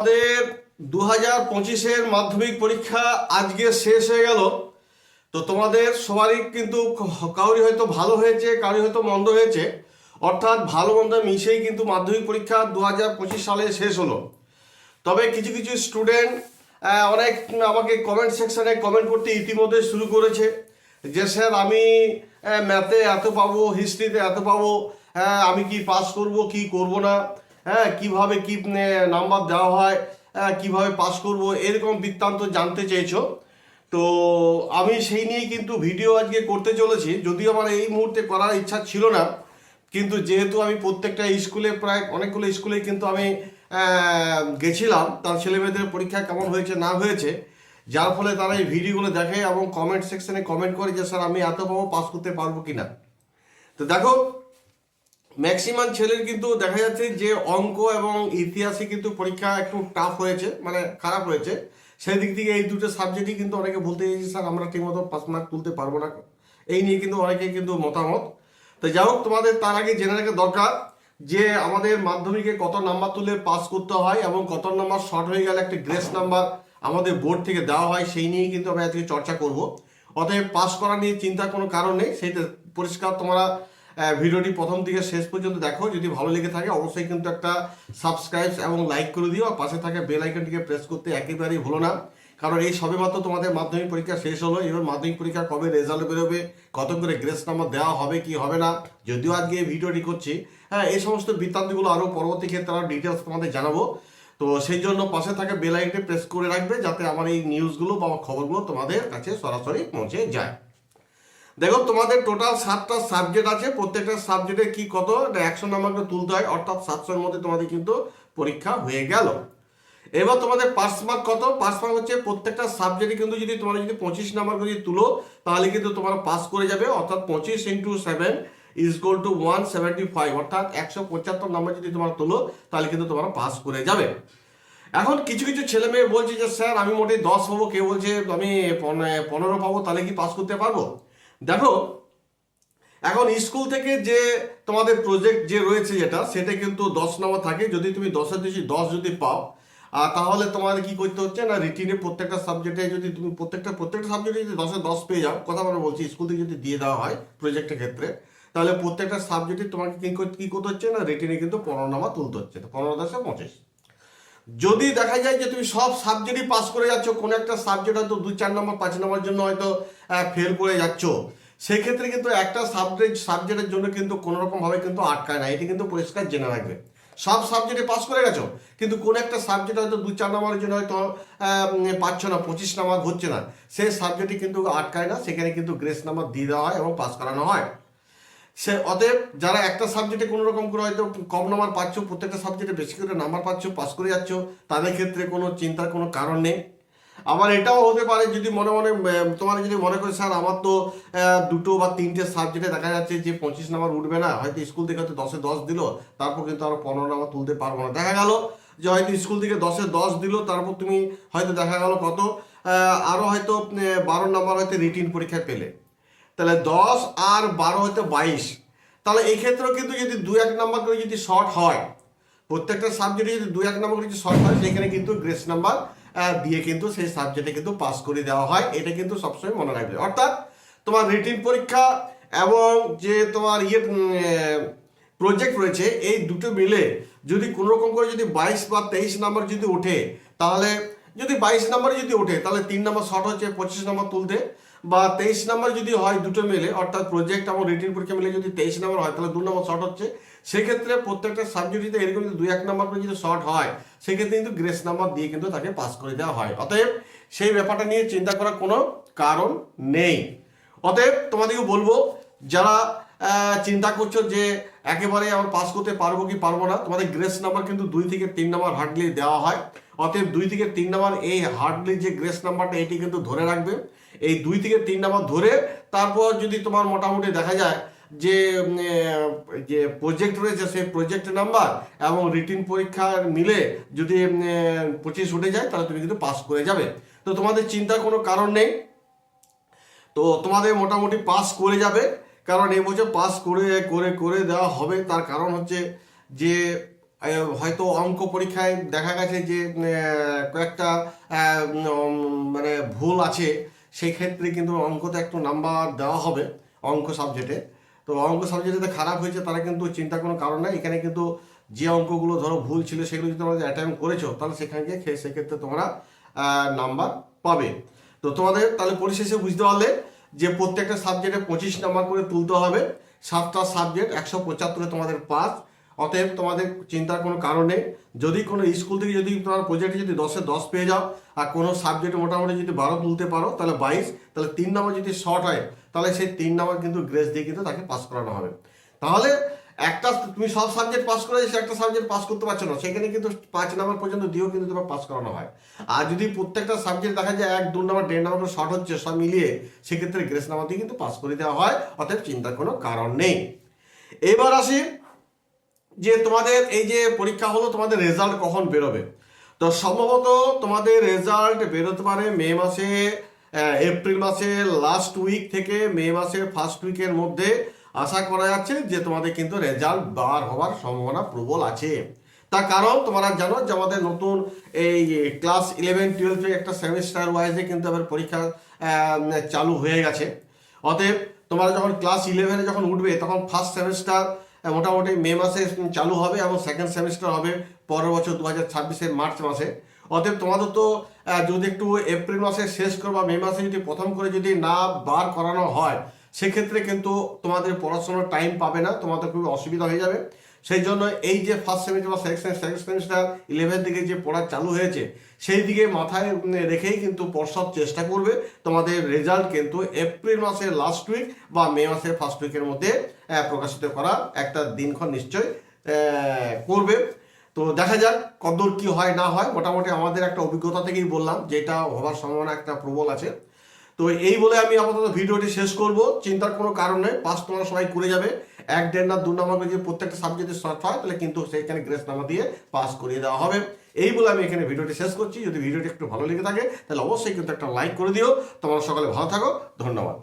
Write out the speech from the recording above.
আমাদের 2025-এর মাধ্যমিক পরীক্ষা আজকে শেষ হয়ে গেল। তো তোমাদের সবারই কিন্তু কারোরই হয়তো ভালো হয়েছে, কারোরই হয়তো মন্দ হয়েছে, অর্থাৎ ভালো মন্দ মিশেই কিন্তু মাধ্যমিক পরীক্ষা 2025 সালে শেষ হলো। তবে কিছু কিছু স্টুডেন্ট অনেক আমাকে কমেন্ট সেকশনে কমেন্ট করতে ইতিমধ্যে শুরু করেছে যে স্যার আমি ম্যাথে এত পাবো, হিস্ট্রিতে এত পাবো, আমি কি পাস করব কি করব না, কিভাবে কি নাম্বার দেওয়া হয়, কিভাবে পাস করব, এরকম বৃত্তান্ত জানতে চেয়েছো। তো আমি সেই নিয়েই কিন্তু ভিডিও আজকে করতে চলেছি, যদিও আমার এই মুহূর্তে করার ইচ্ছা ছিল না, কিন্তু যেহেতু আমি প্রত্যেকটা স্কুলে প্রায় অনেকগুলো স্কুলে কিন্তু আমি গেছিলাম তার ছেলেমেয়েদের পরীক্ষা কেমন হয়েছে না হয়েছে, যার ফলে তারা এই ভিডিওগুলো দেখে এবং কমেন্ট সেকশনে কমেন্ট করে যে স্যার আমি এত পাবো, পাস করতে পারবো কি না। তো দেখো, ম্যাক্সিমাম ছেলের কিন্তু দেখা যাচ্ছে যে অঙ্ক এবং ইতিহাসে কিন্তু পরীক্ষা একটু টাফ হয়েছে, মানে খারাপ হয়েছে। সেই দিক থেকে এই দুটো সাবজেক্টই কিন্তু অনেকে বলতে চাইছে স্যার আমরা ঠিকমতো 5 মার্ক তুলতে পারবো না, এই নিয়ে কিন্তু অনেকে কিন্তু মতামত। তো যাই হোক, তোমাদের তার আগে জেনে রাখা দরকার যে আমাদের মাধ্যমিকে কত নাম্বার তুলে পাস করতে হয় এবং কত নাম্বার শর্ট হয়ে গেলে একটা গ্রেস নাম্বার আমাদের বোর্ড থেকে দেওয়া হয়, সেই নিয়েই কিন্তু আমি আজকে চর্চা করব। অতএব পাস করা নিয়ে চিন্তার কোনো কারণ নেই, সেইটা পরিষ্কার। তোমরা ভিডিওটি প্রথম থেকে শেষ পর্যন্ত দেখো, যদি ভালো লেগে থাকে অবশ্যই কিন্তু একটা সাবস্ক্রাইব এবং লাইক করে দিও, আর পাশে থাকা বেল আইকনটিকে প্রেস করতে একেবারেই ভুলো না, কারণ এই সবেমাত্র তোমাদের মাধ্যমিক পরীক্ষা শেষ হলো। এবার মাধ্যমিক পরীক্ষা কবে রেজাল্ট বেরোবে, কত করে গ্রেস নাম্বার দেওয়া হবে কি হবে না, যদিও আজকে এই ভিডিওটি করছি, এই সমস্ত বৃত্তান্তগুলো আরও পরবর্তী ক্ষেত্রে আরও ডিটেলস তোমাদের জানাবো। তো সেই জন্য পাশে থাকা বেল আইকনটি প্রেস করে রাখবে, যাতে আমার এই নিউজগুলো বা খবরগুলো তোমাদের কাছে সরাসরি পৌঁছে যায়। দেখো, তোমাদের টোটাল 7টা সাবজেক্ট আছে, প্রত্যেকটা সাবজেক্টে কি কত 100 নাম্বার করে তুলতে হয়, অর্থাৎ 700-এর মধ্যে তোমাদের কিন্তু পরীক্ষা হয়ে গেল। এবার তোমাদের পাস মার্ক কত? পাস মার্ক হচ্ছে প্রত্যেকটা সাবজেক্টে কিন্তু যদি তোমরা যদি 25 নাম্বার করে তুলো তাহলে কিন্তু তোমরা পাস করে যাবে, অর্থাৎ 25 × 7 = 175, অর্থাৎ 175 নাম্বার যদি তোমরা তুলো তাহলে কিন্তু তোমরা পাস করে যাবে। এখন কিছু কিছু ছেলে মেয়ে বলছে যে স্যার আমি মোটে 10 পাবো, কেউ বলছে আমি 15 পাবো, তাহলে কি পাস করতে পারবো? দেখো, এখন স্কুল থেকে যে তোমাদের প্রজেক্ট যে রয়েছে সেটা কিন্তু 10 নম্বর থাকে। যদি তুমি 10-এর বেশি 10 যদি পাও, তাহলে তোমাদের কি করতে হচ্ছে না, রিটিনে প্রত্যেকটা সাবজেক্টে যদি তুমি প্রত্যেকটা সাবজেক্টে যদি 10-এ 10 পেয়ে যাও, কথা বলে বলছি, স্কুল থেকে যদি দিয়ে দেওয়া হয় প্রজেক্টের ক্ষেত্রে, তাহলে প্রত্যেকটা সাবজেক্টে তোমাকে কি করতে হচ্ছে না, রিটিনে কিন্তু 15 নাম্বার তুলতে হচ্ছে। তো 15-10-এ 25। যদি দেখা যায় যে তুমি সব সাবজেক্টই পাস করে যাচ্ছ, কোনো একটা সাবজেক্ট হয়তো 2-4 নম্বর 5 নম্বরের জন্য হয়তো ফেল করে যাচ্ছ, সেক্ষেত্রে কিন্তু একটা সাবজেক্টের জন্য কিন্তু কোনো রকম ভাবে কিন্তু আটকায় না, এটি কিন্তু পরিষ্কার জেনে রাখবে। সব সাবজেক্টে পাস করে গেছো, কিন্তু কোনো একটা সাবজেক্ট হয়তো 2-4 নম্বরের জন্য হয়তো পাচ্ছ না, 25 নাম্বার হচ্ছে না, সেই সাবজেক্টে কিন্তু আটকায় না, সেখানে কিন্তু গ্রেস নাম্বার দিয়ে দেওয়া হয় এবং পাস করানো হয়। অতএব যারা একটা সাবজেক্টে কোনো রকম করে হয়তো কম নাম্বার পাচ্ছ, প্রত্যেকটা সাবজেক্টে বেশি করে নাম্বার পাচ্ছ, পাস করে যাচ্ছ, তাদের ক্ষেত্রে কোনো চিন্তার কোনো কারণ নেই। আবার এটাও হতে পারে যদি মনে মনে তোমার যদি মনে করে স্যার আমার তো 2 বা 3টে সাবজেক্টে দেখা যাচ্ছে যে 25 নাম্বার উঠবে না, হয়তো স্কুল থেকে হয়তো 10-এ 10 দিল, তারপর কিন্তু আরো 15 নাম্বার তুলতে পারবো না। দেখা গেল যে হয়তো স্কুল থেকে 10-এ 10 দিল, তারপর তুমি হয়তো দেখা গেল কত আরো হয়তো 12 নাম্বার হয়তো রিটিন পরীক্ষায় পেলে, তাহলে 10 আর 12 হয়তো 22। তাহলে এই ক্ষেত্রেও কিন্তু যদি 2-1 নাম্বার করে যদি শর্ট হয়, প্রত্যেকটা সাবজেক্টে যদি 2-1 নাম্বার করে যদি শর্ট হয়, সেখানে কিন্তু গ্রেস নাম্বার দিয়ে কিন্তু সেই সাবজেক্টে কিন্তু পাস করে দেওয়া হয়। এটা কিন্তু সবসময় মনে রাখবে। অর্থাৎ তোমার রিটিন পরীক্ষা এবং যে তোমার প্রজেক্ট রয়েছে, এই দুটো মিলে যদি কোনো রকম করে যদি 22 বা 23 নাম্বার যদি ওঠে, তাহলে যদি 22 নাম্বারে যদি ওঠে তাহলে 3 নাম্বার শর্ট হচ্ছে 25 নাম্বার তুলতে, বা 23 নাম্বার যদি হয় দুটো মিলে, অর্থাৎ প্রজেক্ট এবং রিটিন পরীক্ষা মিলে যদি 23 নাম্বার হয়, তাহলে 2 নাম্বার শর্ট হচ্ছে। সেক্ষেত্রে প্রত্যেকটা সাবজেক্টে এরকম যদি 2-1 নাম্বার করে যদি শর্ট হয়, সেক্ষেত্রে কিন্তু গ্রেস নাম্বার দিয়ে কিন্তু তাকে পাস করে দেওয়া হয়। অতএব সেই ব্যাপারটা নিয়ে চিন্তা করার কোনো কারণ নেই। অতএব তোমাদেরকে বলবো, যারা চিন্তা করছো যে একেবারে আমার পাস করতে পারবো কি পারবো না, তোমাদের গ্রেস নাম্বার কিন্তু 2 থেকে 3 নাম্বার হার্ডলি দেওয়া হয়। অতএব 2 থেকে 3 নাম্বার এই হার্ডলি যে গ্রেস নাম্বারটা, এটি কিন্তু ধরে রাখবে। এই 2 থেকে 3 নাম্বার ধরে তারপর যদি তোমার মোটামুটি দেখা যায় যে যে প্রজেক্ট রয়েছে, সেই প্রজেক্ট নাম্বার এবং রিটিন পরীক্ষার মিলে যদি 25 উঠে যায়, তাহলে তুমি কিন্তু পাস করে যাবে। তো তোমাদের চিন্তার কোনো কারণ নেই, তো তোমাদের মোটামুটি পাস করে যাবে। কারণ এই বছর পাস করে করে করে দেওয়া হবে। তার কারণ হচ্ছে যে হয়তো অঙ্ক পরীক্ষায় দেখা গেছে যে কয়েকটা মানে ভুল আছে, সেই ক্ষেত্রে কিন্তু অঙ্কতে একটু নাম্বার দেওয়া হবে অঙ্ক সাবজেক্টে। তো অঙ্ক সাবজেক্টে খারাপ হয়েছে তারা কিন্তু চিন্তার কোনো কারণ নেই। এখানে কিন্তু যে অঙ্কগুলো ধরো ভুল ছিল সেগুলো যদি তোমরা অ্যাটেম্প করেছো তাহলে সেখানে গিয়ে সেক্ষেত্রে তোমরা নাম্বার পাবে। তো তোমাদের তাহলে পরিশেষে বুঝতে পারলে যে প্রত্যেকটা সাবজেক্টে 25 নাম্বার করে তুলতে হবে। 7টা সাবজেক্ট 175-এ তোমাদের পাস। অতএব তোমাদের চিন্তার কোনো কারণ নেই। যদি কোনো স্কুল থেকে যদি তোমার প্রজেক্টে যদি 10-এ 10 পেয়ে যাও আর কোনো সাবজেক্টে মোটামুটি যদি 12 তুলতে পারো তাহলে 22, তাহলে 3 নাম্বার যদি শর্ট হয় তাহলে সেই 3 নাম্বার কিন্তু গ্রেস দিয়ে কিন্তু তাকে পাস করানো হবে। তাহলে একটা তুমি সব সাবজেক্ট পাস করে সে একটা সাবজেক্ট পাস করতে পারছো না, সেখানে কিন্তু 5 নাম্বার পর্যন্ত দিয়েও কিন্তু তোমার পাস করানো হয়। আর যদি প্রত্যেকটা সাবজেক্ট দেখা যায় 1, 2 নাম্বার 1.5 নাম্বার শর্ট হচ্ছে সব মিলিয়ে, সেক্ষেত্রে গ্রেস নাম্বার দিয়ে কিন্তু পাস করে দেওয়া হয়। অতএব চিন্তার কোনো কারণ নেই। এবার আসি যে তোমাদের এই যে পরীক্ষা হলো, তোমাদের রেজাল্ট কখন বেরোবে? তো সম্ভবত তোমাদের রেজাল্ট বেরোতে পারে মে মাসে, এপ্রিল মাসের লাস্ট উইক থেকে মে মাসের ফার্স্ট উইকের মধ্যে আশা করা যাচ্ছে যে তোমাদের কিন্তু রেজাল্ট বার হওয়ার সম্ভাবনা প্রবল আছে। তার কারণ তোমরা জানো যে আমাদের নতুন এই ক্লাস 11-12 একটা সেমিস্টার ওয়াইজে কিন্তু আবার পরীক্ষা চালু হয়ে গেছে। অতএব তোমরা যখন ক্লাস 11-এ যখন উঠবে তখন ফার্স্ট সেমিস্টার মোটামুটি মে মাসে চালু হবে এবং সেকেন্ড সেমিস্টার হবে পরের বছর 2026-এর মার্চ মাসে। অতএব তোমাদের তো যদি একটু এপ্রিল মাসে শেষ করো বা মে মাসে যদি প্রথম করে যদি না বার করানো হয় সেক্ষেত্রে কিন্তু তোমাদের পড়াশোনার টাইম পাবে না, তোমাদের খুবই অসুবিধা হয়ে যাবে। সেই জন্য এই যে ফার্স্ট সেমিস্টার বা সেকেন্ড সেমিস্টার 11 দিকে যে পড়া চালু হয়েছে সেই দিকে মাথায় রেখেই কিন্তু পর্ষদ চেষ্টা করবে তোমাদের রেজাল্ট কিন্তু এপ্রিল মাসের লাস্ট উইক বা মে মাসের ফার্স্ট উইকের মধ্যে প্রকাশিত করা একটা দিনক্ষণ নিশ্চয় করবে। তো দেখা যাক কতদূর কি হয় না হয়। মোটামুটি আমাদের একটা অভিজ্ঞতা থেকেই বললাম যেটা হওয়ার সম্ভাবনা একটা প্রবল আছে। তো এই বলে আমি আপাতত ভিডিওটি শেষ করব। চিন্তার কোনো কারণ নেই, পাস তোমরা সবাই করে যাবে। 1, 1.5 না 2 নাম্বার যদি প্রত্যেকটা সাবজেক্টে শর্ট হয় তাহলে কিন্তু সেখানে গ্রেস নাম্বার দিয়ে পাস করিয়ে দেওয়া হবে। এই বলে আমি এখানে ভিডিওটি শেষ করছি। যদি ভিডিওটি একটু ভালো লেগে থাকে তাহলে অবশ্যই কিন্তু একটা লাইক করে দিও। তোমরা সকালে ভালো থাকো, ধন্যবাদ।